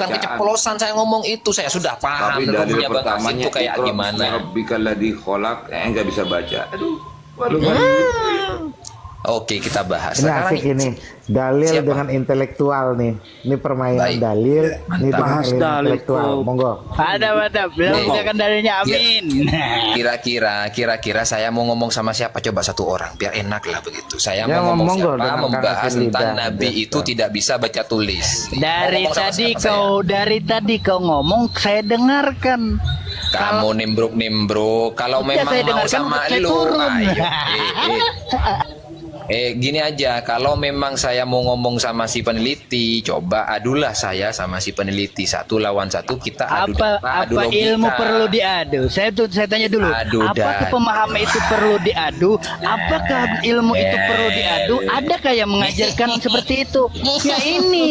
Bukan keceplosan saya ngomong itu, saya sudah paham. Tapi dalil Hukumnya Bang Asin pertamanya itu kayak gimana. Rabbikal ladzi khalaq, nggak bisa baca. Aduh, malu. Oke, kita bahas. Ini Sekarang asik ini. Dalil Siapa? dengan intelektual nih. Ini permainan Baik. dalil, ini Bahas dengan dalil intelektual. tuh. Monggo. Ada belum misalkan dalilnya amin. Kira-kira saya mau ngomong sama siapa, coba satu orang biar enak lah begitu. Saya Ya, mau ngomong monggo, siapa, dengan membahas Kang Asin tentang lidah. Nabi itu tidak bisa baca tulis. Dari Mau ngomong sama siapa saya? dari tadi kau ngomong saya dengarkan. Kamu nimbruk. Kalau Ya, memang saya mau dengarkan, sama saya lu, turun. ayo. Gini aja, kalau memang saya mau ngomong sama si peneliti, coba adulah saya sama si peneliti 1 lawan 1, kita adu data, adu Apa logika. ilmu perlu diadu? Saya tanya dulu. Adu Apakah data. pemahaman itu perlu diadu? Apakah ilmu itu perlu diadu? Adakah yang mengajarkan seperti itu? Ya ini.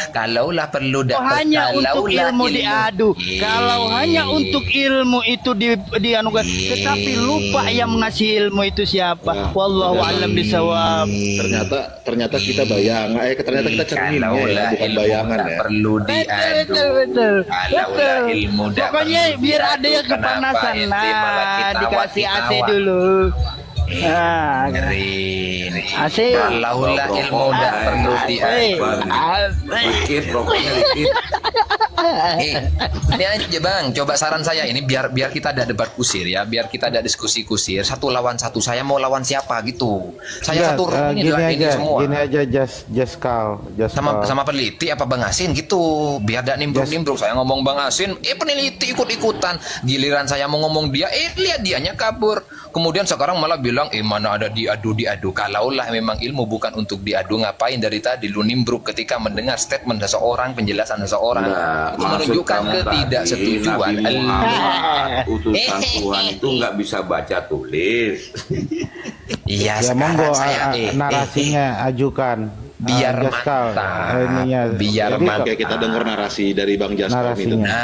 Kalaulah perlu Hanya untuk kalaulah ilmu diadu. Kalau hanya untuk ilmu itu dianugerahkan, tetapi lupa yang mengasih ilmu itu siapa? Wallahu a'lam bishawab. Ternyata kita ternyata kita cermin ya, Kalaulah bukan ilmu bayangan tak ya. perlu diadu. Betul. Kalaulah ilmu tak Pokoknya perlu biar diadu, ada yang kenapa kepanasan. ente malah Nah, dikasih AC ketawa-ketawa? dulu. Nah, Ngeri. AC. Kalaulah ilmu tak perlu diadu. Dikit, rokoknya dikit. Ini aja Bang, coba saran saya ini biar kita ada debat kusir ya, biar kita ada diskusi kusir 1 lawan 1. Saya mau lawan siapa gitu. Saya satu ini gini adalah ini aja, semua. gini aja, just call. Sama peneliti apa Bang Asin gitu, biar tidak nimbrung-nimbrung. Saya ngomong Bang Asin, peneliti ikut-ikutan. Giliran saya mau ngomong dia, lihat dianya kabur. Kemudian sekarang malah bilang, mana ada diadu. Kalaulah memang ilmu bukan untuk diadu, ngapain dari tadi lu nimbrung ketika mendengar statement seseorang, penjelasan seseorang. Nah, Itu maksud menunjukkan kamu tadi, ketidaksetujuan. Nabi Muhammad, utusan Tuhan itu nggak bisa baca tulis. Iya, Ya sekarang monggo, saya narasinya ajukan. biar Just call. mantap. Ininya. Biar Jadi, mantap. Oke, kita dengar narasi dari Bang Jasper itu. Narasinya.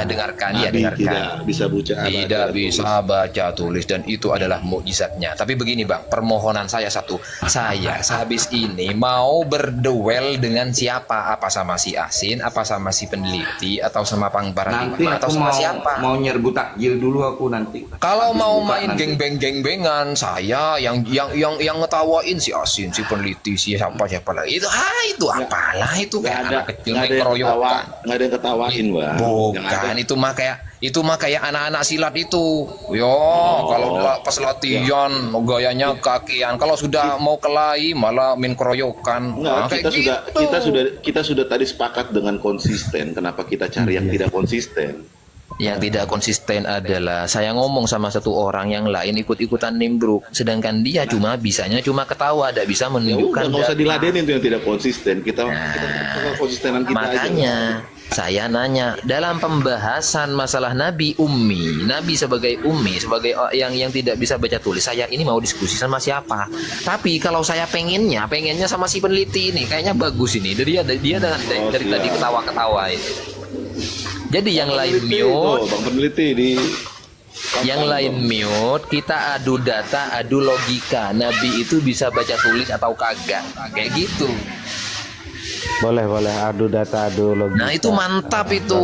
Dengarkan ya, Nabi dengarkan. tidak bisa baca Tidak bisa baca tulis, dan itu adalah mukjizatnya. Tapi begini Bang, permohonan saya satu, saya sehabis ini mau berduel dengan siapa? Apa sama si Asin, apa sama si peneliti, atau sama Pang Nanti Paradigma, atau aku sama siapa? mau nyerbu takjil dulu aku nanti. Kalau Habis mau buka main nanti. geng-bengan saya yang ngetawain si Asin, si peneliti, si siapa lagi. Itu apalah itu kayak anak kecil main keroyokan. Nggak ada yang ketawain, Bang. Yang ada- Bukan, itu mah kayak anak-anak silat itu. Kalau pas latihan gayanya kakian, kalau sudah mau kelahi malah main keroyokan. Enggak, kayak kita sudah tadi sepakat dengan konsisten. Kenapa kita cari yang tidak konsisten? Yang tidak konsisten adalah saya ngomong sama satu orang, yang lain ikut-ikutan nimbruk, sedangkan dia bisanya cuma ketawa, tidak bisa Ya udah, menunjukkan. nggak usah data. diladenin tuh yang tidak konsisten. Kita konsistenan kita aja. Makanya saya nanya, dalam pembahasan masalah Nabi sebagai ummi, sebagai yang tidak bisa baca tulis, saya ini mau diskusi sama siapa? Tapi kalau saya pengennya sama si peneliti ini, kayaknya bagus ini. Dia dari tadi ketawa-ketawa ini. Jadi yang lain mute, Bang peneliti di yang lain mute, kita adu data, adu logika. Nabi itu bisa baca tulis atau kagak? Kayak gitu. boleh adu data, adu logika. Nah, itu mantap itu.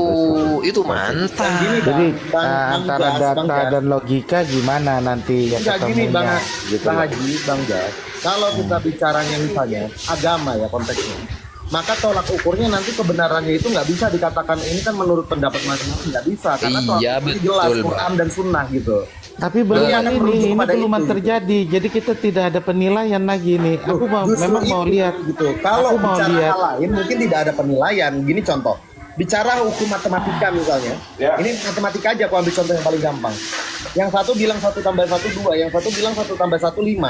Itu mantap. Jadi antara data dan logika gimana nanti yang Enggak gini ketemunya? Bang, Gitu Bang loh. Haji, Bang Jas. Kalau kita bicaranya misalnya agama ya konteksnya, maka tolak ukurnya nanti kebenarannya itu nggak bisa dikatakan ini kan menurut pendapat masing-masing, nggak bisa karena tolak Iya, ukurnya betul, jelas Bang. Quran dan Sunnah gitu. Tapi belum Dia akan merujuk ini pada belum itu, terjadi. Jadi kita tidak ada penilaian lagi nih. Aku Justru memang itu, mau lihat gitu. Kalau Aku mau bicara lihat. hal lain mungkin tidak ada penilaian. Gini contoh, bicara hukum matematika misalnya, ini matematika aja aku ambil contoh yang paling gampang. Yang satu bilang 1 tambah 1 2, yang satu bilang 1 tambah 1 5.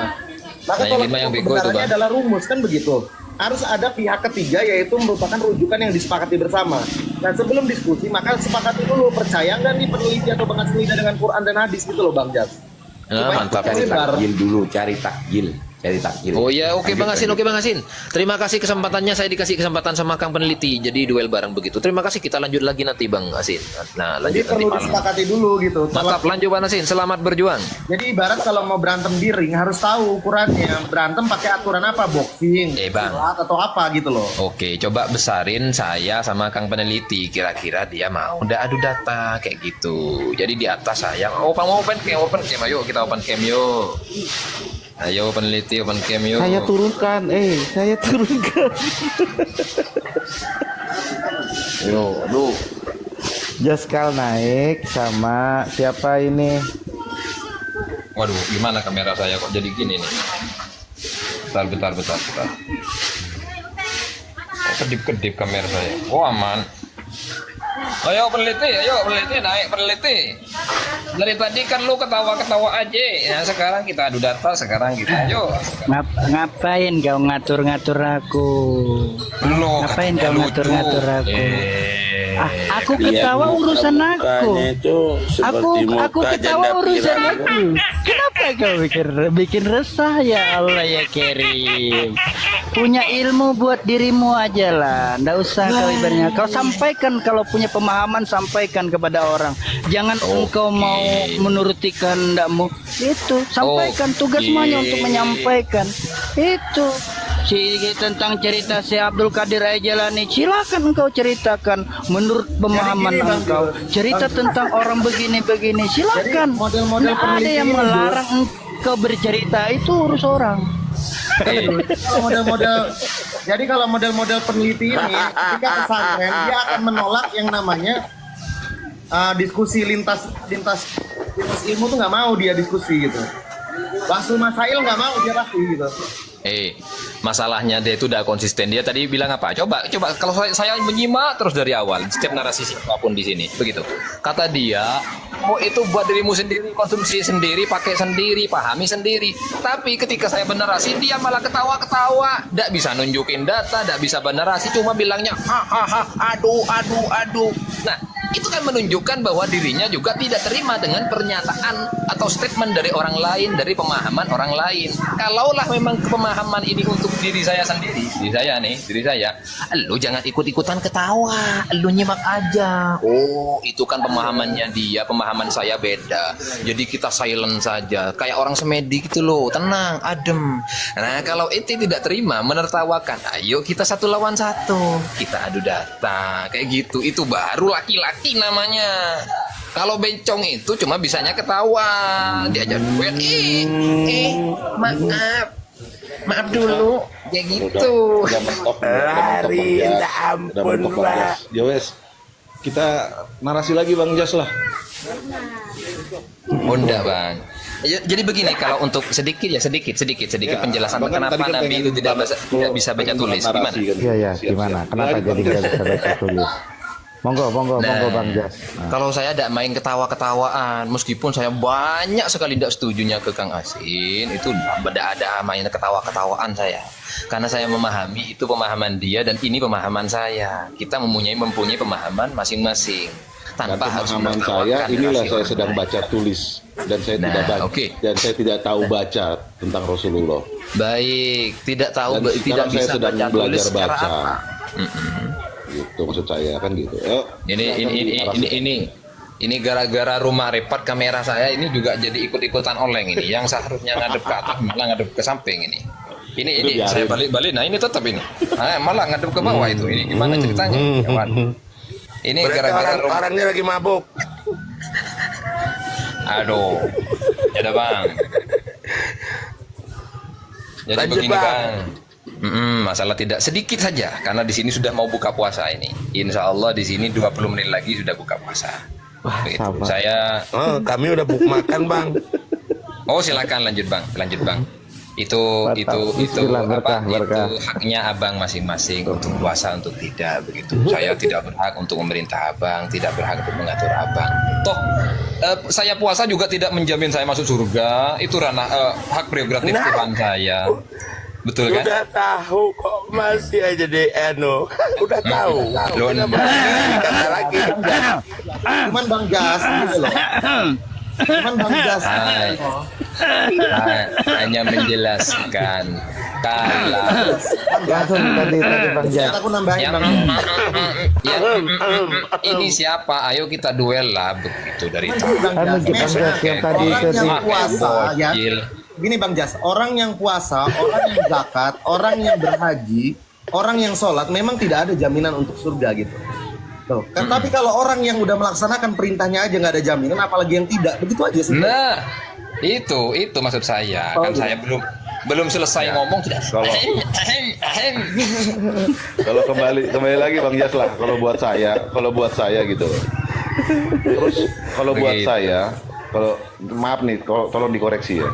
Maka Nah, yang tolak lima yang ukur bego itu, kebenarannya Bang. adalah rumus kan begitu. Harus ada pihak ketiga yaitu merupakan rujukan yang disepakati bersama. Nah sebelum diskusi maka sepakati dulu, percaya nggak nih peneliti atau pengasilida dengan Quran dan hadis gitu loh Bang Jas. Mantap. Cari takjil dulu, cari takjil. Cari takdir. Oh ya, oke Bang Asin, oke Bang Asin. Terima kasih kesempatannya, saya dikasih kesempatan sama Kang Peneliti. Jadi duel bareng begitu. Terima kasih, kita lanjut lagi nanti Bang Asin. Nah, Jadi lanjut nanti perlu malam. disepakati dulu gitu. Mantap, lanjut Bang Asin. Selamat berjuang. Jadi ibarat kalau mau berantem di ring harus tahu ukurannya. Berantem pakai aturan apa? Boxing, Bang. silat, atau apa gitu loh. Oke, coba besarin saya sama Kang Peneliti. Kira-kira dia mau ndak adu data kayak gitu. Jadi di atas saya. Oh, mau open cam. Ayo kita open cam yuk. Ayo Peneliti open cam yuk. Saya turunkan, saya turunkan. Yo, lu. Jaskal naik sama siapa ini? Waduh, gimana kamera saya kok jadi gini nih? Bentar. Oh, kedip-kedip kamera saya. Oh, aman. Ayo peneliti naik peneliti. Dari tadi kan lu ketawa-ketawa aja. Ya sekarang kita adu data, ayo. Ngapain kau ngatur-ngatur aku? Lu Ngapain katanya kau lucu. ngatur-ngatur aku? Aku Lihat ketawa muka urusan aku. mukanya itu Aku seperti muka ketawa janda urusan pirang. aku. Kenapa kau bikin resah ya Allah ya Kerim? Punya ilmu buat dirimu aja lah. Nggak usah kau ibaratnya. Kau sampaikan kalau punya pemahaman, sampaikan kepada orang. Jangan engkau mau menuruti kehendakmu. Itu sampaikan, tugas semuanya untuk menyampaikan. Itu tentang cerita si Abdul Qadir Jalani, silakan engkau ceritakan menurut pemahaman Jadi gini, Bang engkau. Jul. Cerita tentang orang begini-begini, silakan. Jadi model-model Nggak ada peneliti yang ini, Jul. melarang engkau bercerita, itu urus orang. Kalau model-model peneliti ini ketika pesantren dia akan menolak yang namanya diskusi lintas ilmu tuh nggak mau dia diskusi gitu. Bahsul masail nggak mau dia pasti gitu. Masalahnya dia itu udah konsisten. Dia tadi bilang apa? Coba kalau saya menyimak terus dari awal setiap narasi siapapun di sini, begitu. Kata dia, mau itu buat dirimu sendiri, konsumsi sendiri, pakai sendiri, pahami sendiri. Tapi ketika saya bernarasi, dia malah ketawa-ketawa, nggak bisa nunjukin data, nggak bisa bernarasi, cuma bilangnya hahaha, aduh. Nah, itu kan menunjukkan bahwa dirinya juga tidak terima dengan pernyataan atau statement dari orang lain, dari pemahaman orang lain. Kalaulah memang pemahaman ini untuk diri saya sendiri, diri saya, lu jangan ikut-ikutan ketawa, lu nyimak aja. Oh, itu kan pemahamannya dia, pemahaman saya beda. Jadi kita silent saja, kayak orang semedi gitu loh, tenang, adem. Nah, kalau itu tidak terima, menertawakan, ayo kita 1 lawan 1, kita adu data, kayak gitu. Itu baru laki-laki namanya. Kalau bencong itu cuma bisanya ketawa, diajak duet, maaf dulu, kayak gitu. Udah mentok, udah mentok, Bang Jas. Ya wes, kita narasi lagi Bang Jas lah. Bunda Bang. Jadi begini, kalau untuk sedikit penjelasan Abang kan kenapa tadi kan Nabi pengen itu tidak bisa baca pengen tulis, narasi gimana? kan. Iya, Siap, gimana? siap. Kenapa Ya, jadi nggak bisa baca tulis? Monggo Bang Jas. Kalau saya tidak main ketawa-ketawaan, meskipun saya banyak sekali tidak setujunya ke Kang Asin, itu tidak ada main ketawa-ketawaan saya. Karena saya memahami itu pemahaman dia dan ini pemahaman saya. Kita mempunyai pemahaman masing-masing. Dan Tanpa harus pemahaman saya, menertawakan inilah narasi saya orang sedang lain. baca tulis dan saya Nah, tidak baca oke. dan saya tidak tahu baca tentang Rasulullah. Baik, tidak tahu, Dan tidak sekarang saya bisa sedang baca tulis belajar secara baca. apa? Mm-mm. Gitu maksud saya kan gitu. Ini gara-gara rumah repot kamera saya ini juga jadi ikut-ikutan oleng ini. Yang seharusnya ngadep ke atas malah ngadep ke samping ini. Ini biarin. saya balik-balik. Nah, ini tetap ini. Malah ngadep ke bawah itu. Ini gimana ceritanya, kawan? Ini gara-gara rumah. Orangnya lagi mabuk. Aduh. Ya udah, Bang. Jadi Lanjut, begini, Bang. Bang. Masalah tidak sedikit saja karena di sini sudah mau buka puasa ini. Insya Allah di sini 20 menit lagi sudah buka puasa. Wah, Begitu. sabar. Saya Kami udah buk makan Bang. silakan lanjut Bang. Itu Mantap. Bismillah, berkah. itu haknya abang masing-masing untuk puasa untuk tidak begitu. Saya tidak berhak untuk memerintah abang, tidak berhak untuk mengatur abang. Toh saya puasa juga tidak menjamin saya masuk surga. Itu ranah hak prerogatif Tuhan saya. Betul kan? Udah tahu kok masih aja deh udah tahu. Loh, Kata lagi. Cuman Bang Jas gitu loh. Cuman Bang Jas. Hai. Hanya menjelaskan kalau Langsung tadi Bang Jas. Aku nambahin yang Bang. ya, ini siapa? Ayo kita duel lah begitu dari tadi. Bang Anu Jas, Bang Jas yang tadi orang yang tadi. puasa ya. Bocil. Gini Bang Jas, orang yang puasa, orang yang zakat, orang yang berhaji, orang yang sholat memang tidak ada jaminan untuk surga gitu. Tuh. Kan, tapi kalau orang yang udah melaksanakan perintahnya aja nggak ada jaminan, apalagi yang tidak, begitu aja sih. Nah, itu maksud saya. Kan saya belum selesai ngomong sudah. Kalau kembali lagi Bang Jas lah, kalau buat saya gitu. Terus kalau buat Begitu. saya, kalau maaf nih, tolong dikoreksi ya.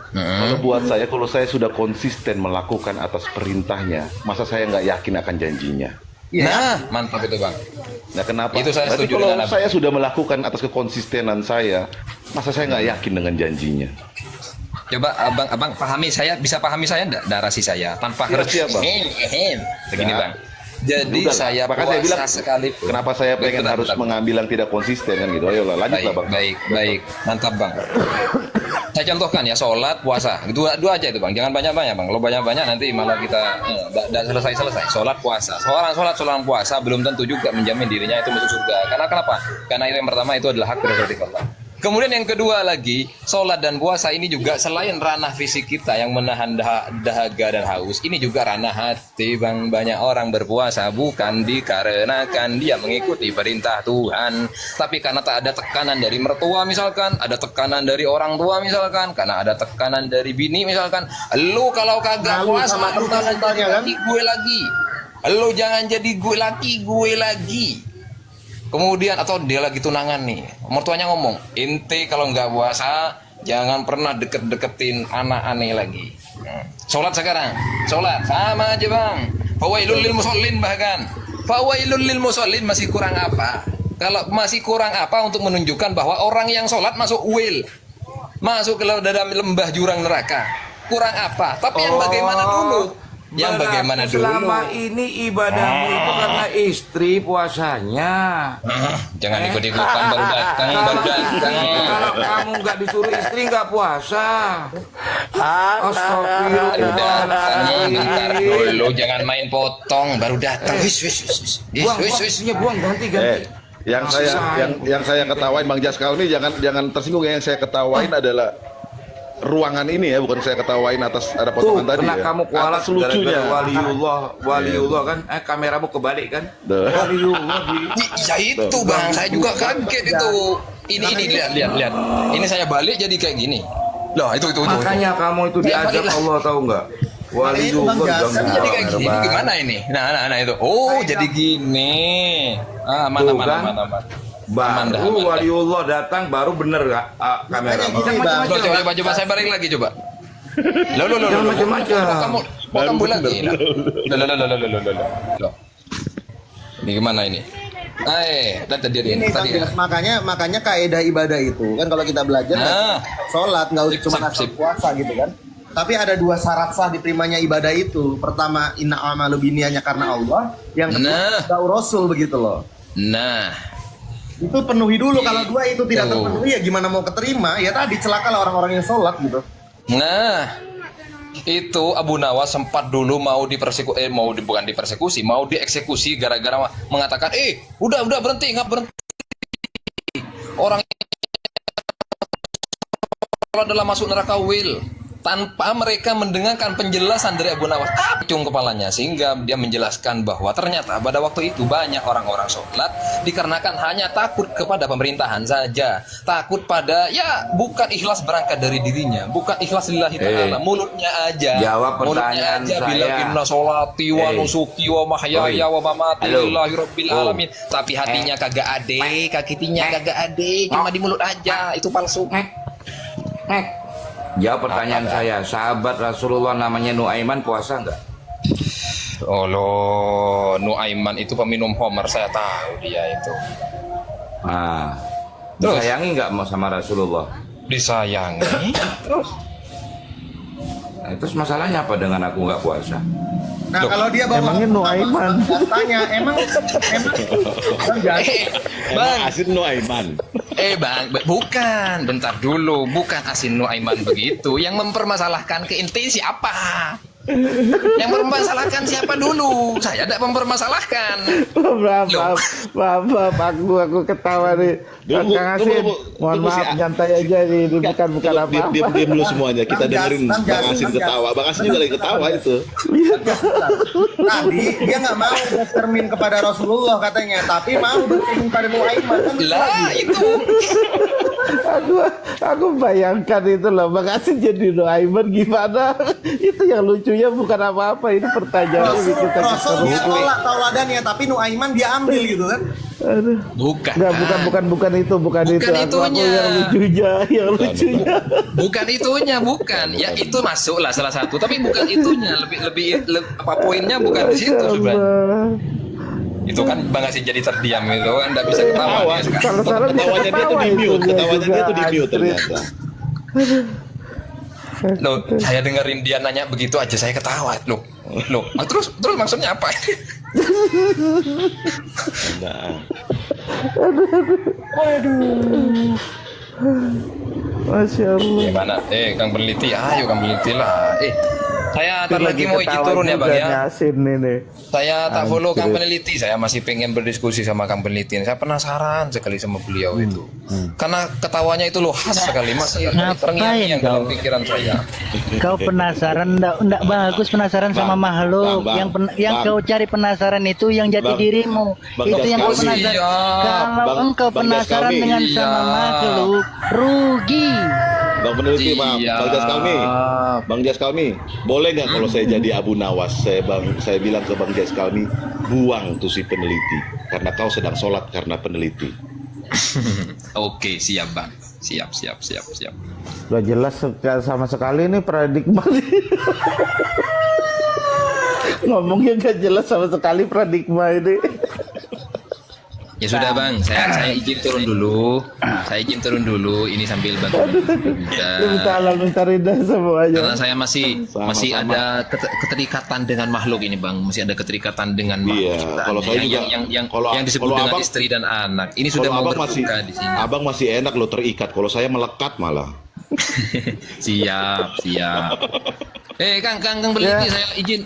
Kalau buat saya, kalau saya sudah konsisten melakukan atas perintahnya, masa saya nggak yakin akan janjinya? Nah, mantap itu Bang. Nah kenapa? Itu saya Berarti setuju kalau dengan Abang. saya sudah melakukan atas kekonsistenan saya, masa saya nggak yakin dengan janjinya? Coba abang pahami saya, bisa pahami saya enggak narasi saya tanpa Siap, harus siap, Bang. begini Ya. Bang. Jadi Udah, saya maka puasa saya bilang, sekali. kenapa saya pengen harus mengambil yang tidak konsisten kan gitu? Ayolah, lanjutlah Bang. Baik, mantap Bang. Saya contohkan ya, sholat, puasa, dua aja itu Bang. Jangan banyak-banyak Bang. Kalau banyak-banyak nanti malah kita tidak selesai. Sholat, puasa. Seorang puasa belum tentu juga menjamin dirinya itu masuk surga. Karena kenapa? Karena itu yang pertama itu adalah hak prerogatif Allah. Kemudian yang kedua lagi, sholat dan puasa ini juga selain ranah fisik kita yang menahan dahaga dan haus, ini juga ranah hati Bang. Banyak orang berpuasa bukan dikarenakan dia mengikuti perintah Tuhan, tapi karena tak ada tekanan dari mertua misalkan, ada tekanan dari orang tua misalkan, karena ada tekanan dari bini misalkan. Lu kalau kagak Malu puasa sama lu jangan tutan-tutannya, jadi kan? laki gue lagi. Lu jangan jadi gue lagi. Kemudian atau dia lagi tunangan nih, mertuanya ngomong, ente kalau nggak puasa jangan pernah deket-deketin anak aneh lagi. Sholat sekarang, sholat sama aja Bang. Fawailul lil musallin bahkan. Fawailul lil musallin masih kurang apa? Kalau masih kurang apa untuk menunjukkan bahwa orang yang sholat masuk wil, masuk ke dalam lembah jurang neraka. Kurang apa? Tapi yang bagaimana dulu? Yang bagaimana dulu? Selama ini ibadahmu itu karena istri puasanya. Jangan ikut-ikutan baru datang. Kalau kamu nggak disuruh istri nggak puasa. Astagfirullahaladzim. Bentar dulu, jangan main potong, baru datang. Buang, buang, ganti. Yang saya ketawain Bang Jas kau ini jangan tersinggung ya. Yang saya ketawain adalah ruangan ini ya, bukan saya ketawain atas ada potongan tadi Pernah ya. kamu kualat Atas lucunya. waliullah kan? Kameramu kebalik kan? Duh. Waliullah Ya itu Bang, saya juga kaget itu. Ini lihat. Ini saya balik jadi kayak gini. Loh, itu. Makanya kamu itu Ya, diajak baliklah. Allah tahu nggak? Waliullah Kan jadi kayak gini, ini gimana ini? Nah itu. Oh, jadi gini. Mana. Baru waliullah datang baru bener kameramu. Coba saya balik lagi coba. Loh. Jangan macam-macam. Kamu lagi. Loh. Ini gimana ini? Tadi Ini Bang Jas, makanya kaidah ibadah itu kan kalau kita belajar sholat nggak Sip, cuma asal sip. puasa gitu kan. Tapi ada dua syarat sah diterimanya ibadah itu. Pertama, inna amalu biniyahnya karena Allah. Yang kedua, da'u rasul begitu loh. Nah. Itu penuhi dulu. Kalau dua itu tidak Tuh. terpenuhi ya gimana mau keterima? Ya tadi celakalah orang-orang yang sholat gitu. Nah, itu Abu Nawas sempat dulu mau bukan dipersekusi, mau dieksekusi gara-gara mengatakan, udah berhenti, nggak berhenti. Orang adalah masuk neraka wil tanpa mereka mendengarkan penjelasan dari Abu Nawas, acung kepalanya, sehingga dia menjelaskan bahwa ternyata pada waktu itu banyak orang-orang sholat dikarenakan hanya takut kepada pemerintahan saja, takut pada bukan ikhlas berangkat dari dirinya, bukan ikhlas lillahi ta'ala, mulutnya aja, Jawab pertanyaan mulutnya aja saya. bilang inna sholati wa nusuki wa mahyaya wa mamati lillahi rabbil alamin, tapi hatinya kagak ade, kakinya kagak ade, cuma di mulut aja, itu palsu. Jawab pertanyaan saya. Sahabat Rasulullah namanya Nuaiman puasa nggak? Oh loh, Nuaiman itu peminum homer, saya tahu dia itu. Nah, Terus? disayangi nggak sama Rasulullah? Disayangi. Terus? Nah, terus masalahnya apa dengan aku nggak puasa? Nah, Loh, kalau dia bawa emangnya Nuaiman. tanya, emang Bang, Bang, Asin Nuaiman. Bang, bukan. Bentar dulu, bukan Asin Nuaiman begitu. Yang mempermasalahkan ke inti siapa? Yang mempermasalahkan siapa dulu? Saya tidak mempermasalahkan. Maaf, aku ketawa nih. Tunggu, Kang Asin, tunggu. mohon Tunggu, maaf, si- nyantai aja nih, ini bukan apa-apa. Diam dulu semuanya. Kita Bang Jas, dengerin Bang Bang Jas, Asin Bang Jas. ketawa. Bang Asin juga lagi ketawa itu. tadi dia nggak mau bercermin kepada Rasulullah katanya, tapi mau bercermin pada Nuaiman. Kan itu lagi. Lah, itu. Aku bayangkan itu loh, Bang Asin jadi Nuaiman gimana? Itu yang lucunya bukan apa-apa, ini pertanyaannya bikin sakit Rasul perut. dia tolak tauladannya, tapi Nuaiman dia ambil gitu kan. Aduh. Bukan. Enggak, bukan itu. Bukan Aku itunya. yang lucunya. Bukan itunya, bukan. Ya itu masuklah salah satu, tapi bukan itunya. Lebih apa poinnya bukan di situ Masya sebenarnya. Allah. Itu kan Bang Asin jadi terdiam itu kan enggak bisa ketawa dia sekarang. Kalau salah Ketawanya dia tuh di mute. Ketawanya dia tuh di mute ternyata. Loh, saya dengerin dia nanya begitu aja saya ketawa. Loh, terus maksudnya apa? Nah, Masya Allah. Gimana? Kang peneliti, ayo Kang peneliti lah. Saya ntar lagi mau izin turun ya Bang ya. Asin ini. Saya tak follow Kang Anjir. peneliti. Saya masih pengen berdiskusi sama Kang peneliti. Saya penasaran sekali sama beliau itu. Karena ketawanya itu loh khas sekali Mas. Terngiang-ngiang dalam pikiran saya. Kau penasaran enggak bagus penasaran sama Bang, makhluk. Bang, Yang Bang. kau cari penasaran itu yang jati Bang, dirimu. Bang Itu yang kau Jaskami. penasaran. Siap. Kalau Bang- engkau Bang penasaran Jaskami. dengan sama Iya. makhluk, rugi. Bang peneliti, Bang Jas Kalmi. Bang Jas Kalmi, boleh nggak kalau saya jadi Abu Nawas, saya bilang ke Bang Jas Kalmi, buang tuh si peneliti, karena kau sedang sholat karena peneliti. Oke, siap Bang. Siap. Gak jelas sama sekali nih paradigma nih. Ngomongnya gak jelas sama sekali paradigma ini. Ya sudah Bang, saya izin turun dulu. Saya izin turun dulu. Ini sambil bantu. Minta alam, minta rindah semuanya. Karena saya masih Sama-sama. ada keterikatan dengan makhluk ini Bang, masih ada keterikatan dengan makhluk. Iya, ciptaannya. kalau saya juga yang disebut kalau dengan abang- istri dan anak. Ini sudah Kalau mau abang masih, berbuka di sini. abang masih enak loh terikat. Kalau saya melekat malah. Siap. Kang peneliti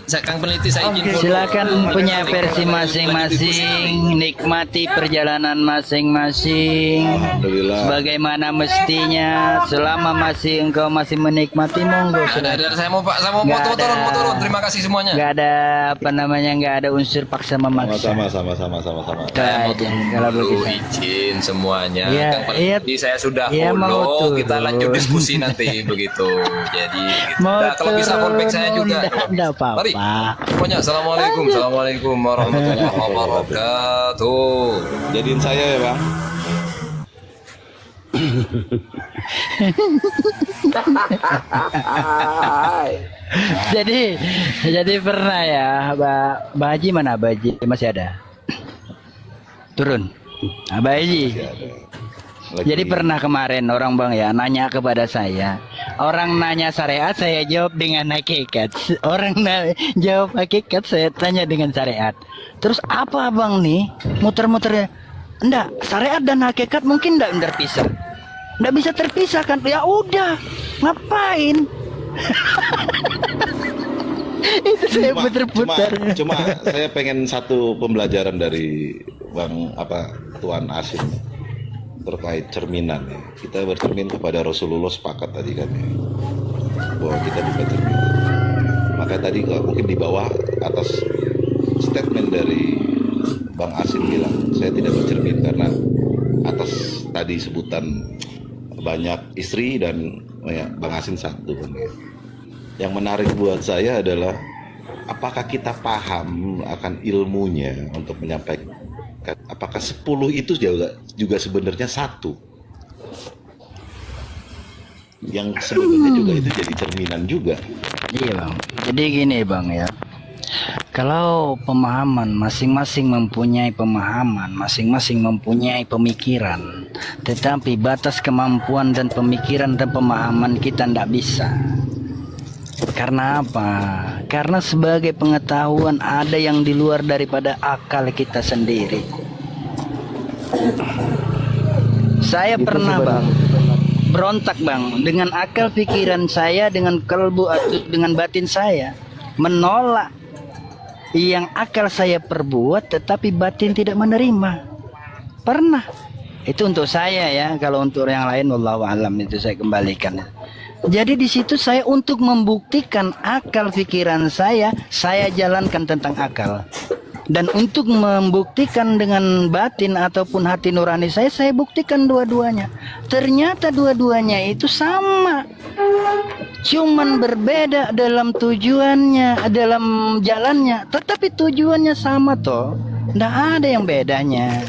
Kang peneliti saya izin follow. Silakan punya versi masing-masing, nikmati perjalanan masing-masing. Alhamdulillah. Bagaimana mestinya selama engkau masih menikmati monggo. Ada saya mau mau Nggak turun. ada. Terima kasih semuanya. Nggak ada nggak ada unsur paksa memaksa. Sama. Saya mau Baik, kalau begitu. izin semuanya. Iya, Kang peneliti saya sudah iya, mau follow. Kita turun. lanjut diskusi nanti begitu. Jadi gitu. Mau Nah, kalau bisa fallback saya juga. Enggak apa-apa. Mari. Pokoknya assalamualaikum warahmatullahi wabarakatuh. Jadiin saya ya Bang. jadi pernah ya, Mbak Haji mana? Mbak Haji masih ada? Turun. Mbak Haji. Jadi pernah kemarin orang Bang ya nanya kepada saya. Orang nanya syariat saya jawab dengan hakikat. Orang jawab hakikat saya tanya dengan syariat. Terus apa Bang nih? Muter-muternya. Enggak, syariat dan hakikat mungkin enggak terpisah. Enggak bisa terpisah kan? Ya udah, ngapain? Itu saya puter-puter. Cuma saya pengen satu pembelajaran dari Tuan Asin terkait cerminan ya. Kita bercermin kepada Rasulullah, sepakat tadi kan ya, bahwa kita bukan cerminan. Maka tadi mungkin di bawah atas statement dari Bang Asin bilang saya tidak bercermin karena atas tadi sebutan banyak istri dan ya, Bang Asin satu kan ya. Yang menarik buat saya adalah apakah kita paham akan ilmunya untuk menyampaikan, apakah 10 itu juga sebenarnya satu yang sebenarnya juga itu jadi cerminan juga. Iya Bang. Jadi gini Bang ya. Kalau pemahaman masing-masing mempunyai pemahaman, masing-masing mempunyai pemikiran, tetapi batas kemampuan dan pemikiran dan pemahaman kita tidak bisa. Karena apa? karena sebagai pengetahuan ada yang di luar daripada akal kita sendiri. Saya pernah bang berontak bang dengan akal pikiran saya, dengan kalbu atau dengan batin saya, menolak yang akal saya perbuat tetapi batin tidak menerima. Pernah. Itu untuk saya ya, kalau untuk yang lain wallahu alam itu saya kembalikan. Jadi di situ saya untuk membuktikan akal pikiran saya jalankan tentang akal. Dan untuk membuktikan dengan batin ataupun hati nurani saya buktikan dua-duanya. Ternyata dua-duanya itu sama. Cuman berbeda dalam tujuannya, dalam jalannya, tetapi tujuannya sama toh. Nggak ada yang bedanya.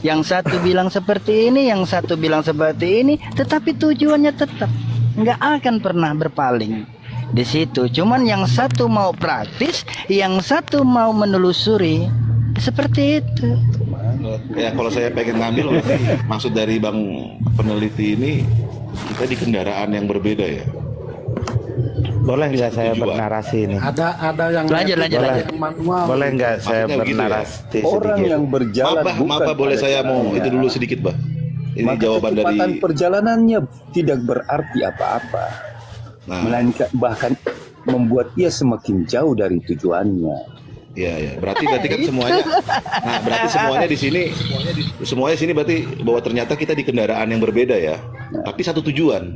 Yang satu bilang seperti ini, yang satu bilang seperti ini, tetapi tujuannya tetap nggak akan pernah berpaling di situ. Cuman yang satu mau praktis, yang satu mau menelusuri, seperti itu. Ya kalau saya pengen ngambil maksud dari bang peneliti ini, kita di kendaraan yang berbeda ya. Boleh nggak saya Tujuan. bernarasi ini? Ada yang Lanjut. yang manual. Boleh nggak saya Maksudnya begitu ya? bernarasi Orang sedikit? yang berjalan Maaf bah, boleh saya mau itu dulu sedikit bah. Ini Maka jawaban dari. kecepatan perjalanannya tidak berarti apa-apa, Nah, melainkan bahkan membuat ia semakin jauh dari tujuannya. ya, berarti kan semuanya. Nah, berarti semuanya di sini berarti bahwa ternyata kita di kendaraan yang berbeda ya, tapi satu tujuan,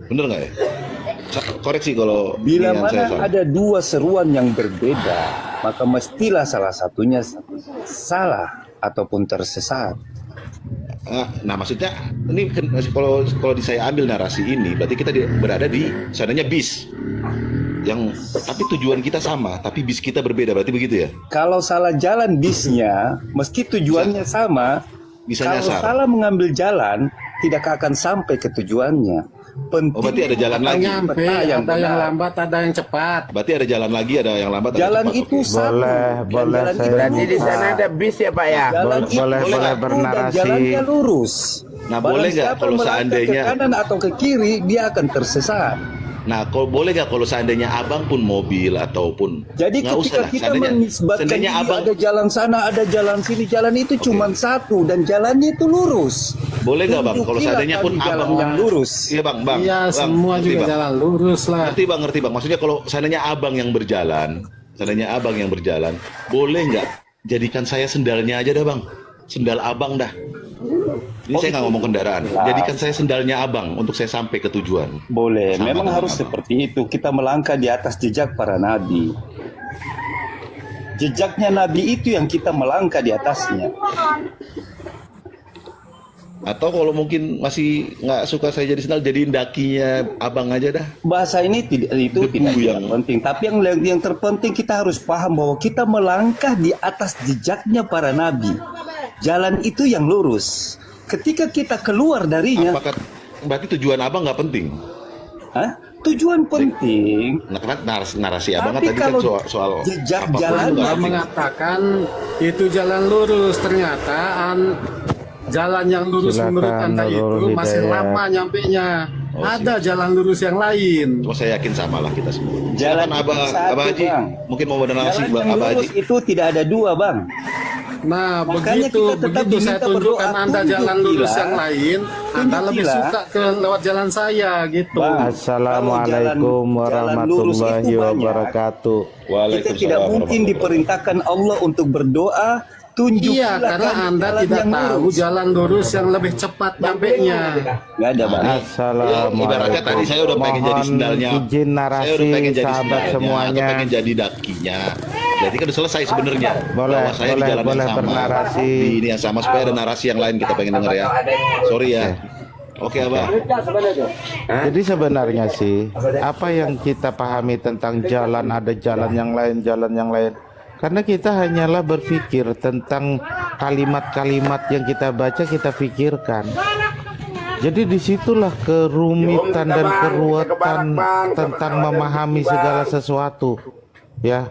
bener nggak ya? Koreksi kalau Bila ini yang saya mana salah. ada dua seruan yang berbeda, maka mestilah salah satunya salah ataupun tersesat. Nah, maksudnya ini kalau saya ambil narasi ini, berarti kita berada di sananya bis, yang tapi tujuan kita sama, tapi bis kita berbeda, berarti begitu ya? Kalau salah jalan bisnya, meski tujuannya sama, Bisa kalau nyasar. salah mengambil jalan, tidak akan sampai ke tujuannya. Penting Oh, berarti ada jalan lagi. Nyampe, peta yang ada yang benar. lambat, ada yang cepat. Berarti ada jalan lagi, ada yang lambat, ada Jalan yang cepat. itu Oke. satu. Boleh, Dan boleh jalan saya itu Berarti di sana dua. ada bis ya Pak ya? Jalan itu boleh satu bernarasi. dan jalannya lurus. Nah, boleh nggak siapa kalau melangkah seandainya- ke kanan atau ke kiri, dia akan tersesat. Nah, boleh nggak kalau seandainya abang pun mobil ataupun Jadi nggak usah ketika lah, kita seandainya menisbatkan seandainya ini abang ada jalan sana, ada jalan sini, jalan itu cuma satu dan jalannya itu lurus. boleh nggak bang kalau Tunjukilah seandainya pun kami jalan abang yang lurus. Iya bang, Iya, Bang, semua ngerti, juga Bang. jalan lurus lah. Ngerti bang. Maksudnya kalau seandainya abang yang berjalan, boleh nggak jadikan saya sendalnya aja dah bang, sendal abang dah. Ini saya nggak ngomong kendaraan, jadikan saya sendalnya abang untuk saya sampai ke tujuan. Boleh, Sama memang dengan harus abang. seperti itu. Kita melangkah di atas jejak para nabi. Jejaknya nabi itu yang kita melangkah di atasnya. Atau kalau mungkin masih nggak suka saya jadi sendal, jadiin dakinya abang aja dah. Bahasa ini itu Debu tidak yang- penting, tapi yang terpenting kita harus paham bahwa kita melangkah di atas jejaknya para nabi. Jalan itu yang lurus. Ketika kita keluar darinya, Apakah berarti tujuan abang nggak penting? tujuan penting. Nah, karena narasi abang kan Tapi tadi kan kalau soal jejak apapun jalan itu nggak Dia penting. mengatakan itu jalan lurus, ternyata jalan yang lurus Silakan, menurut Anda itu Nurul masih Hidayat. lama nyampenya. Oh, Ada jalan lurus yang lain. Cuma saya yakin sama lah kita semua. Jalan Silakan itu satu, Abah Haji, Bang. mungkin mau ada narasi Jalan yang Abah Haji. lurus itu tidak ada dua, Bang. Nah, Makanya begitu kita tetap begitu saya diminta tunjukkan berdoa, Anda jalan lurus tunjukilah. yang lain, Anda lebih Tunjukilah. suka ke lewat jalan saya gitu. Bang, Assalamualaikum jalan lurus itu warahmatullahi banyak. wabarakatuh. Kita tidak mungkin diperintahkan Allah untuk berdoa. Iya, Tunjukilah karena kami Anda jalan tidak yang tahu lurus. jalan lurus yang lebih cepat nyampenya. Nggak ada, Bang. Assalamualaikum. Ibaratnya tadi saya udah pengen jadi Mohon sendalnya. izin narasi Saya udah pengen jadi sahabat sendalnya, semuanya. atau pengen jadi dakinya. Jadi kan udah selesai sebenarnya. Boleh, Bahwa saya di boleh, jalan boleh yang sama. bernarasi. Di ini yang sama supaya ada narasi yang lain kita pengen denger ya. Sorry ya. Oke, Abah. Jadi sebenarnya sih apa yang kita pahami tentang jalan, ada jalan yang lain. Karena kita hanyalah berpikir tentang kalimat-kalimat yang kita baca, kita pikirkan. Jadi disitulah kerumitan dan keruwetan tentang memahami segala sesuatu, ya.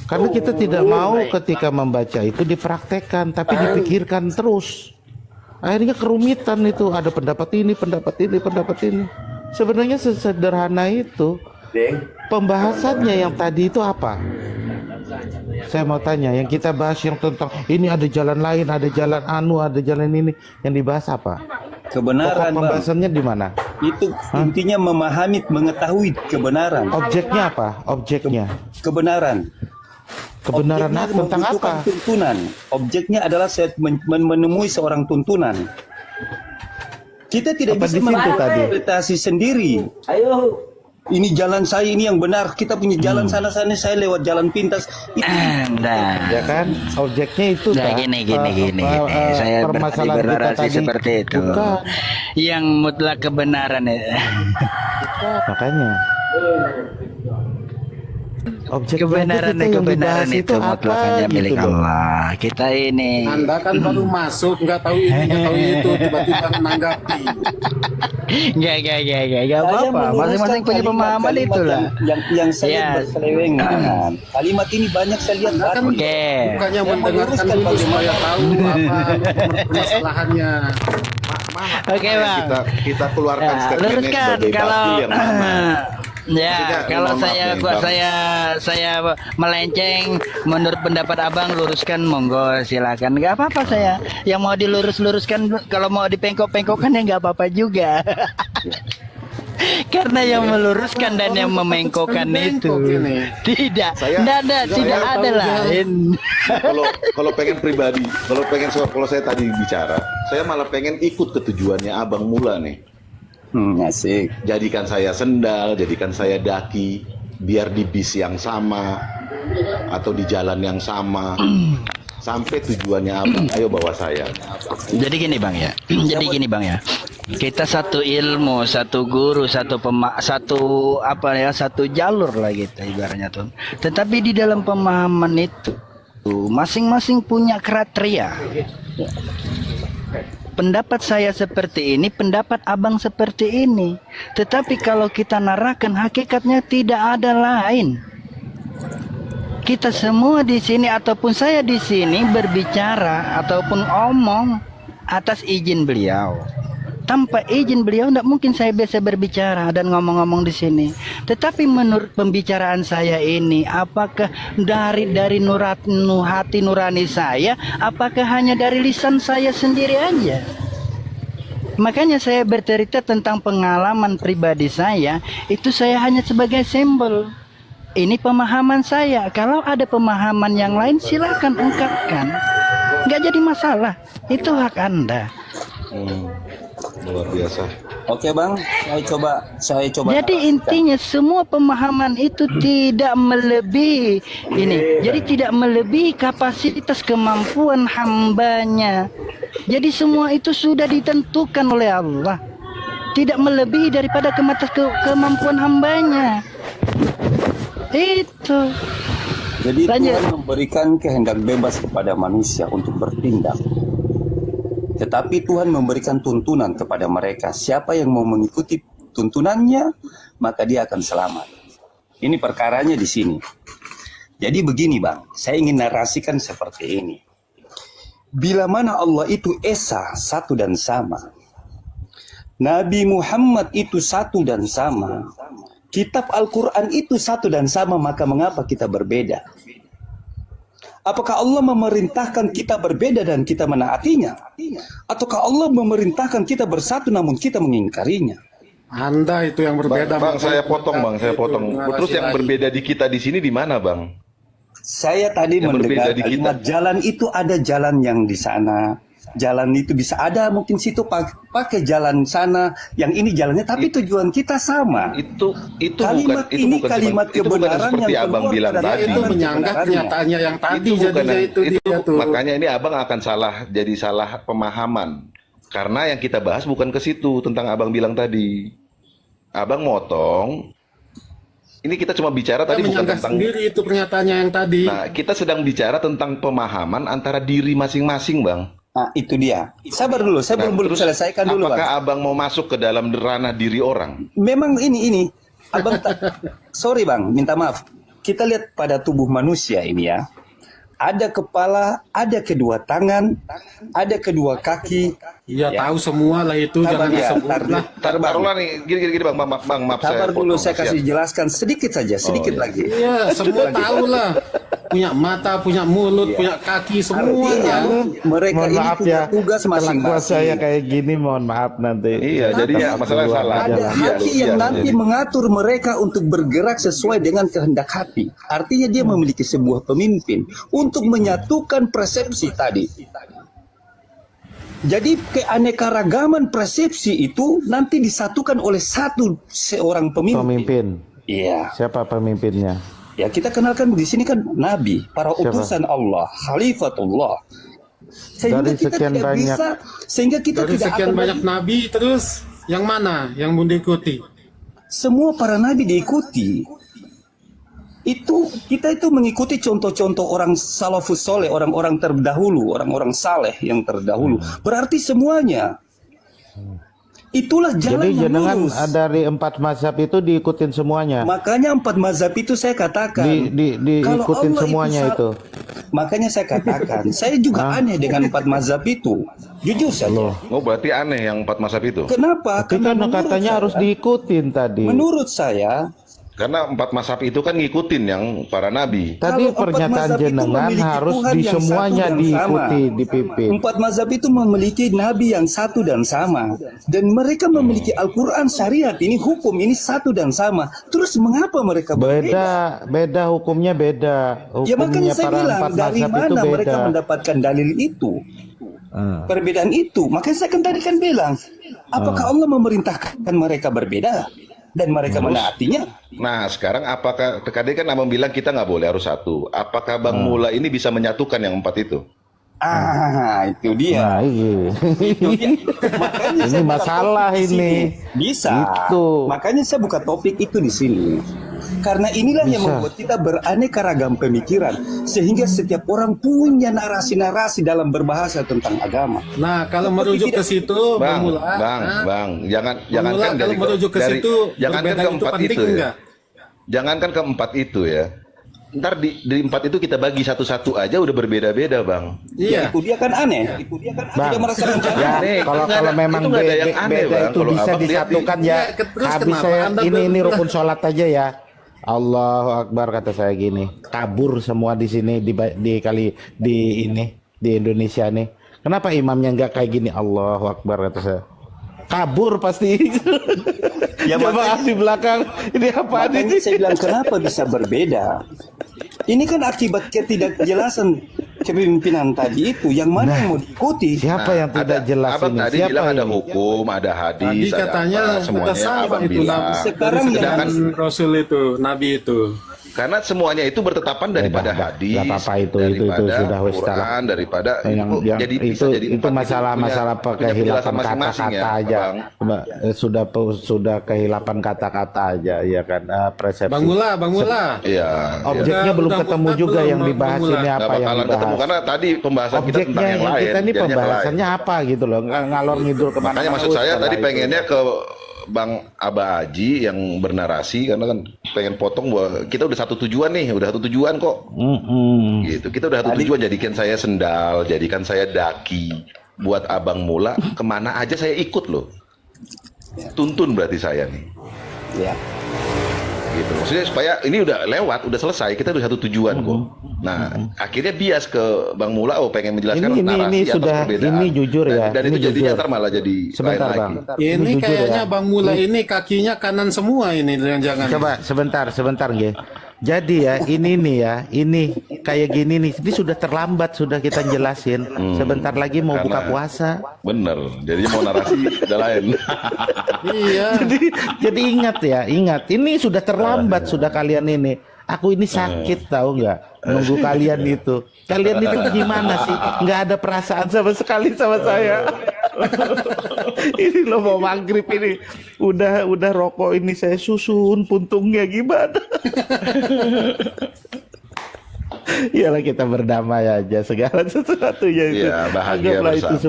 Karena kita tidak mau ketika membaca itu dipraktekkan, tapi dipikirkan terus. Akhirnya kerumitan itu, ada pendapat ini. Sebenarnya sesederhana itu. Pembahasannya yang tadi itu apa? Saya mau tanya, yang kita bahas yang tentang ini ada jalan lain, ada jalan anu, ada jalan ini, yang dibahas apa? Kebenaran, Bang. Pembahasannya di mana? Itu intinya memahami, mengetahui kebenaran. Objeknya apa? Objeknya. Kebenaran. Kebenaran Objeknya tentang membutuhkan apa? tuntunan. Objeknya adalah saya menemui seorang tuntunan. Kita tidak Apa bisa di situ tadi? menginterpretasi sendiri. Ini jalan saya, ini yang benar. Kita punya jalan sana-sana, saya lewat jalan pintas. Itu Nah, Ya kan? Objeknya itu nah, tak? gini. Saya permasalahan kita berarti tadi. seperti itu. Bukan. Yang mutlak kebenaran ya. Makanya. Objeknya Kebenaran itu yang kebenaran dibahas itu mutlak hanya milik gitu loh. Allah. Kita ini Anda kan baru masuk, nggak tahu ini, nggak tahu itu, tiba-tiba menanggapi. Enggak Saya apa-apa. meluruskan Masing-masing punya pemahaman kalimat itulah. yang saya Ya. berselewengan. Kalimat ini banyak saya lihat Anda kan baru. Oke. bukannya Yang mendengarkan meluruskan dulu supaya bagaimana. tahu apa permasalahannya. Oke, Bang. Kita keluarkan Ya, statementnya luruskan sebagai kalau batil yang mana. ya Maksudnya, kalau mohon maaf saya nih, Bang. saya melenceng menurut pendapat Abang, luruskan monggo silakan. Nggak apa-apa saya. Yang mau dilurus-luruskan, kalau mau dipengkok-pengkokkan ya nggak apa-apa juga. Karena yang meluruskan dan yang memengkokkan itu tidak ada lain. Kalau pengen pribadi, kalau saya tadi bicara, saya malah pengen ikut ke tujuannya Abang Mula nih. Asik. Jadikan saya sendal, jadikan saya daki, biar di bis yang sama atau di jalan yang sama. Sampai tujuannya Abang, ayo bawa saya. Jadi gini Bang ya. Kita satu ilmu, satu guru, satu jalur lah kita ibaratnya tuh. Tetapi di dalam pemahaman itu masing-masing punya kriteria. Pendapat saya seperti ini, pendapat Abang seperti ini. Tetapi kalau kita narrakan hakikatnya tidak ada lain. Kita semua di sini ataupun saya di sini berbicara ataupun omong atas izin beliau. Tanpa izin beliau tidak mungkin saya bisa berbicara dan ngomong-ngomong di sini. Tetapi menurut pembicaraan saya ini, apakah dari hati nurani saya, apakah hanya dari lisan saya sendiri aja? Makanya saya bercerita tentang pengalaman pribadi saya, itu saya hanya sebagai simbol. Ini pemahaman saya. Kalau ada pemahaman yang lain silakan ungkapkan. Nggak jadi masalah. Itu hak Anda. Luar biasa. Oke Bang, saya coba. Jadi intinya semua pemahaman itu tidak melebihi ini. Jadi tidak melebihi kapasitas kemampuan hambanya. Jadi semua itu sudah ditentukan oleh Allah. Tidak melebihi daripada kemampuan hambanya. Itu. Jadi Lanjut. Tuhan memberikan kehendak bebas kepada manusia untuk bertindak. Tetapi Tuhan memberikan tuntunan kepada mereka. Siapa yang mau mengikuti tuntunannya, maka dia akan selamat. Ini perkaranya di sini. Jadi begini Bang, saya ingin narasikan seperti ini. Bila mana Allah itu Esa, satu dan sama. Nabi Muhammad itu satu dan sama. Kitab Al-Quran itu satu dan sama, maka mengapa kita berbeda? Apakah Allah memerintahkan kita berbeda dan kita menaatinya? Ataukah Allah memerintahkan kita bersatu namun kita mengingkarinya? Anda itu yang berbeda. Bang, saya potong. Terus yang berbeda di kita di sini di mana, Bang? Saya tadi Yang mendengar berbeda di kalimat kita. jalan itu ada jalan yang di sana. Jalan itu bisa ada mungkin situ pakai jalan sana, yang ini jalannya, tapi tujuan kita sama. Itu Kalimat bukan ini kalimat itu bukan kebenaran seperti yang Abang keluar bilang pada tadi. Itu menyanggah kebenarannya. kenyataannya yang tadi, Itu bukan jadinya itu dia tuh. makanya ini Abang akan jadi salah pemahaman. Karena yang kita bahas bukan ke situ tentang Abang bilang tadi. Abang motong. Ini kita cuma bicara Kita tadi bukan menyanggah tentang. sendiri itu pernyataannya yang tadi. Nah, kita sedang bicara tentang pemahaman antara diri masing-masing, Bang. Nah, itu dia. Sabar dulu, saya Nah, belum terus selesaikan dulu, apakah Bang. Abang mau masuk ke dalam ranah diri orang? Memang ini. Abang sorry Bang, minta maaf. Kita lihat pada tubuh manusia ini ya. ada kepala, ada kedua tangan, ada kedua kaki. Ya, tahu semua lah itu, Sabar jangan ya, disebut lah. Taruhlah nih, gini bang, maaf Sabar dulu, potong, saya Mas, kasih ya. jelaskan sedikit saja, sedikit lagi. Iya, semua tahu lah. Punya mata, punya mulut, punya kaki, semuanya. Artinya mereka Mohon ini maaf punya ya, tugas kelakuan saya masing-masing. kayak gini, mohon maaf nanti. Iya, jadinya masalah salah. Ada Iya, hati iya, yang iya, nanti jadi. mengatur mereka untuk bergerak sesuai dengan kehendak hati. Artinya dia memiliki sebuah pemimpin untuk menyatukan persepsi tadi. Jadi keanekaragaman persepsi itu nanti disatukan oleh seorang pemimpin. Pemimpin. Iya. Siapa pemimpinnya? Ya kita kenalkan di sini kan nabi, para Siapa? utusan Allah, khalifatullah. Sehingga Dari kita sekian tidak banyak- bisa, sehingga kita Dari tidak sekian akan banyak nabi, terus yang mana yang mau diikuti? semua para nabi diikuti. Itu kita itu mengikuti contoh-contoh orang salafus soleh, orang-orang terdahulu, orang-orang saleh yang terdahulu. Berarti semuanya. Itulah jalan Jadi yang jenengan lurus. dari 4 mazhab itu diikutin semuanya. Makanya 4 mazhab itu saya katakan. Kalau Diikutin Allah semuanya itu. Makanya saya katakan, saya juga aneh dengan 4 mazhab itu. Jujur saja. Oh, berarti aneh yang 4 mazhab itu. Kenapa? Tapi kan menurut katanya saya- harus diikutin tadi. Menurut saya, Karena 4 mazhab itu kan ngikutin yang para nabi. Tadi kalau 4 pernyataan mazhab itu jenengan memiliki harus Tuhan di yang semuanya satu dan diikuti, sama. dipimpin. 4 mazhab itu memiliki nabi yang satu dan sama. Dan mereka memiliki Al-Quran, syariat, ini hukum, ini satu dan sama. Terus mengapa mereka berbeda? Beda hukumnya beda. Ya makanya Hukumnya saya para bilang, 4 dari mazhab itu mana mereka beda. mendapatkan dalil itu? Perbedaan itu. Makanya saya tadi kan bilang, apakah Allah memerintahkan mereka berbeda? Dan mereka menaatinya? Nah, sekarang apakah tadi kan abang bilang kita nggak boleh harus satu. Apakah Bang Mula ini bisa menyatukan yang 4 itu? Itu dia. Nah, iya. Itu dia. Makanya Ini saya buka masalah topik di ini. sini. Bisa. Itu. Makanya saya buka topik itu di sini. Karena inilah yang Bisa. membuat kita beraneka ragam pemikiran, sehingga setiap orang punya narasi-narasi dalam berbahasa tentang agama. Nah, kalau merujuk ke situ, Bang, Mula, jangan Mula, kan kalau merujuk ke situ, jangankan perbedaan itu keempat penting itu ya. enggak? Jangankan keempat itu ya. Ntar di 4 itu kita bagi satu-satu aja udah berbeda-beda, Bang. Iya. Itu dia kan aneh. Itu dia kan Bang, tidak merasakan ya Aneh, kalau itu nggak ada- memang itu nggak ada yang aneh, beda Bang. itu Kalau bisa abang lihat di- disatukan ya. Ya, terus Habis kenapa saya Anda ini bilang- rukun sholat aja ya. Allahu Akbar kata saya gini. Kabur semua di sini di Indonesia nih. Kenapa imamnya nggak kayak gini? Allahu Akbar kata saya. Kabur pasti. Ya, Jamaah di belakang ini apa Makanya nih? saya bilang kenapa bisa berbeda. Ini kan akibat ketidakjelasan kepemimpinan tadi itu. Yang mana yang mau diikuti? Siapa yang tidak jelas abang ini? tadi Siapa bilang ada ini? hukum, ada hadis, Tadi ada katanya apa, ada semuanya salah abang itu bilang. nabi. Sekarang Dari sedangkan- sekian Rasul itu, Nabi itu. Karena semuanya itu bertetapan daripada Dah, hadis, nggak apa-apa itu daripada sudah wis Quran, salah. daripada yang jadi bisa jadi itu empat, masalah-masalah punya kehilapan penjelasan masing-masing kata-kata ya, aja. Bang. Sudah kehilapan kata-kata aja ya kan, persepsi. Bang Mula. Iya. Objeknya Udah- belum udah ketemu mutlak juga belum, yang Bang dibahas Mula? ini Nggak apa yang bakalan ketemu dibahas. karena tadi pembahasan kita tentang Objeknya yang lain. kita ini jadinya pembahasannya apa gitu loh, ngalor ngidul kemana. Makanya maksud saya tadi pengennya ke Bang Aba Aji yang bernarasi karena kan pengen potong bahwa kita udah satu tujuan nih, udah satu tujuan kok. Gitu. Kita udah satu tujuan, jadikan saya sendal, jadikan saya daki. Buat Abang Mula kemana aja saya ikut loh. Tuntun berarti saya nih. Ya. Gitu. Maksudnya supaya ini udah lewat, udah selesai, kita udah satu tujuan kok. Nah, akhirnya bias ke Bang Mula, pengen menjelaskan narasi atas sudah perbedaan. ini jujur ya. Dan ini itu jadinya jujur. ntar malah jadi Sebentar lain Bang. lagi. Ini jujur kayaknya ya. Bang Mula ini kakinya kanan semua ini jangan-jangan. Coba sebentar nggih. Jadi ya ini nih ya, ini kayak gini nih, ini sudah terlambat sudah kita jelasin. Sebentar lagi mau buka Karena- puasa. Bener, jadinya mau narasi udah lain. Iya. Jadi ingat, ini sudah terlambat sudah kalian ini. Aku ini sakit tahu nggak nunggu kalian itu. Kalian itu gimana sih? Nggak ada perasaan sama sekali sama saya. Ini loh mau maghrib ini udah rokok ini saya susun puntungnya gimana? Iyalah kita berdamai aja segala sesuatunya itu. Iya, bahagia Anggaplah itu bersama.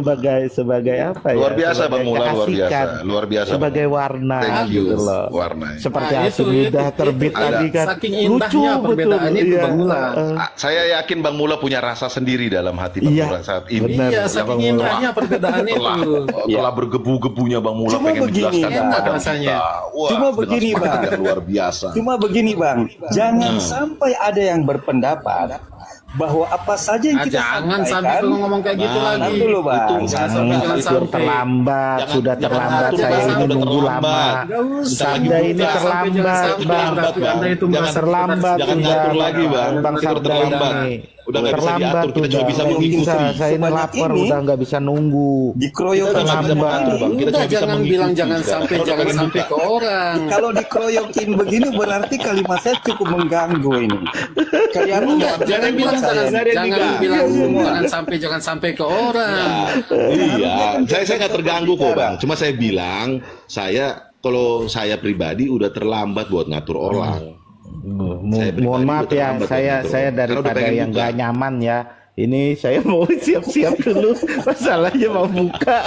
sebagai apa ya? Luar biasa sebagai Bang Mula, luar biasa. keasikan, Luar biasa. sebagai warna Thank you. gitu loh. Warna. Seperti Nah, Asim itu, udah terbit ada. tadi kan. Saking Lucu indahnya betul. perbedaannya itu, Iya, Bang Mula. Saya yakin Bang Mula punya rasa sendiri dalam hati Bang Iya, Mula saat ini. benar. Iya, Ya, saking Bang Mula. indahnya perbedaan itu. Telah bergebu-gebunya Bang Mula Cuma pengen begini, menjelaskan Bang. kepada Rasanya. kita. Wah, Cuma dengan begini, semangat Bang. yang luar biasa. Cuma begini Bang, jangan sampai ada yang berpendapat bahwa apa saja yang kita Jangan sampai sampaikan, kalau ngomong kayak gitu Nah, lagi. nanti dulu Bang. Jangan sampai, jangan Itu sampai. terlambat, Jangan- sudah jangan terlambat. ngatur, Saya Bang. ini Udah nunggu terlambat. lama. Nggak usah. Sabda ini Jangan sampai, terlambat, jangan sampai, Bang. berarti Anda itu Jangan merasa Terlambat Jangan sudah, ngatur lagi, Bang. Bang Kita Sabda terlambat. ini. Udah nggak bisa Terlambat diatur, kita cuma udah, bisa nggak mengikuti. bisa. Saya ini Sebanyak lapar, ini. udah nggak bisa nunggu. dikeroyok Kita nggak bisa Terlambat. mengatur, Bang. Kita Udah, cuma bisa jangan mengikuti bilang jangan sekarang. sampai, Kalau jangan pengen sampai buka. ke orang. Kalau dikeroyokin begini berarti kalimat saya cukup mengganggu ini. Kalian Enggak, jangan bilang jangan bilang semua. jangan sampai ke orang. Iya, saya nggak terganggu kok Bang. Cuma saya bilang, kalau saya pribadi udah terlambat buat ngatur orang. Saya pribadi Mohon maaf udah ya, terlambat saya buat ngatur saya orang. Karena udah daripada pengen yang buka. gak nyaman ya. Ini saya mau siap-siap dulu, masalahnya mau buka.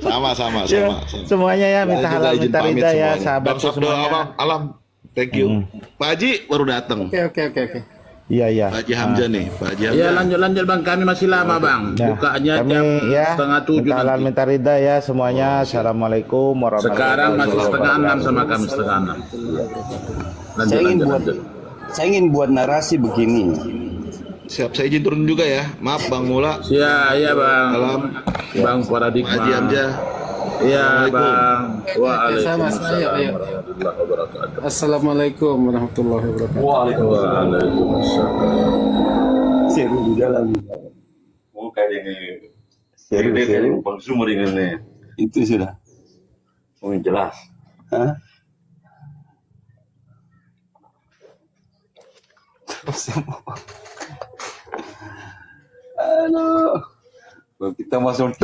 Sama. Ya, semuanya ya minta Saya juga halal izin minta pamit ridha ya semuanya. sahabatku Bang Sabdo, semuanya. Alam, thank you. Pak Haji baru datang. Oke. Iya iya. Pak Haji Hamzah nih, Pak Haji Hamzah. Ya lanjut bang, kami masih lama bang. Nah, Bukanya kami jam ya setengah 7 minta halal nanti. minta ridha ya semuanya. Assalamualaikum warahmatullahi Sekarang masih wabarakatuh. setengah 6 sama kami setengah 6. Saya ingin buat narasi begini. Siap, saya izin turun juga ya. Maaf Bang Mula. Iya bang. Salam. Bang Pak Paradigma. Haji Hamzah. Iya bang. Sama, Waalaikumsalam ayo. warahmatullahi wabarakatuh. Assalamualaikum warahmatullahi wabarakatuh. Waalaikumsalam. Seru di dalam. Bukan ini. Seru. Bang Sumur ini. Itu sudah. Oh, jelas. Hah? Aduh. Kalau kita masuk